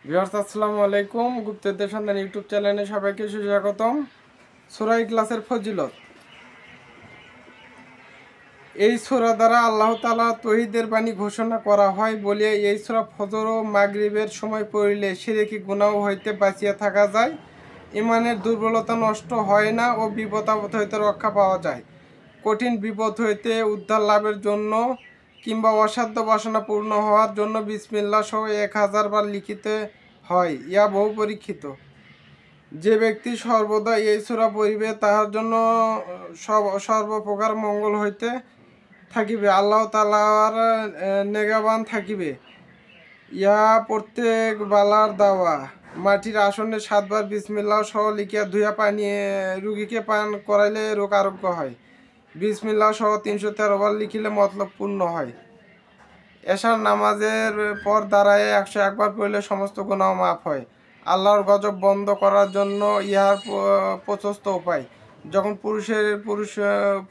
Viewers আসসালামু আলাইকুম। গুপ্তদের সন্ধান ইউটিউব চ্যানেলে সবাইকে সুস্বাগতম। সূরা ইখলাসের ফজিলত। এই সূরা দ্বারা আল্লাহ তাআলা তৌহিদের বাণী ঘোষণা করা হয় বলে এই সূরা ফজর ও মাগরিবের সময় পড়লে শিরকি গুনাহ হইতে বাঁচিয়া থাকা যায়, ঈমানের দুর্বলতা নষ্ট হয় না ও বিপদ আপদ হইতে রক্ষা পাওয়া যায়। কঠিন বিপদ হইতে উদ্ধার লাভের জন্য কিংবা অসাধ্য বাসনা পূর্ণ হওয়ার জন্য বিসমিল্লাহ সহ 1000 বার লিখিতে হয়। ইয়া বহু পরীক্ষিত। যে ব্যক্তি সর্বদা এই সূরা পড়িবে তাহার জন্য সর্বপ্রকার মঙ্গল হইতে থাকিবে, আল্লাহ তাআলার নেগাবান থাকিবে। ইয়া প্রত্যেক বালার দাওয়া। মাটির আসনে 7 বার বিসমিল্লাহ সহ লিখিয়া ধুইয়া পানি রুগীকে পান করাইলে রোগ আরোগ্য হয়। বিসমিল্লাহ সহ 313 বার লিখিলে মতলব পূর্ণ হয়। এশার নামাজের পর দাঁড়ায় 101 বার পড়লে সমস্ত গুনাহ মাফ হয়। আল্লাহর গজব বন্ধ করার জন্য ইহার প্রশস্ত উপায়। যখন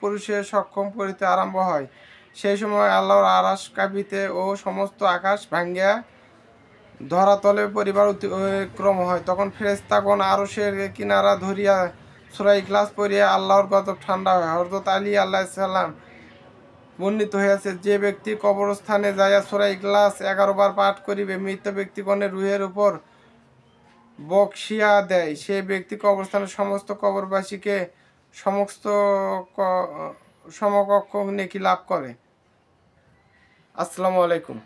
পুরুষের সক্ষম করিতে আরম্ভ হয়, সেই সময় আল্লাহর আরশ কাঁপিতে ও সমস্ত আকাশ ভাঙ্গিয়া ধরাতলে পরিবার অতিক্রম হয়। তখন ফেরেশতাগণ আরশের কিনারা ধরিয়া সূরা ইখলাস পড়িয়া আল্লাহর গজব ঠান্ডা হয়। হযরত আলী আলাইহিস সালাম বর্ণিত হয়েছে, যে ব্যক্তি কবরস্থানে যাইয়া সূরা ইখলাস 11 বার পাঠ করিবে, মৃত ব্যক্তিগণের রূহের উপর বকশিয়া দেয়, সে ব্যক্তি কবরস্থানের সমস্ত কবরবাসীকে সমস্ত সমকক্ষ নেকি লাভ করে। আসসালামু আলাইকুম।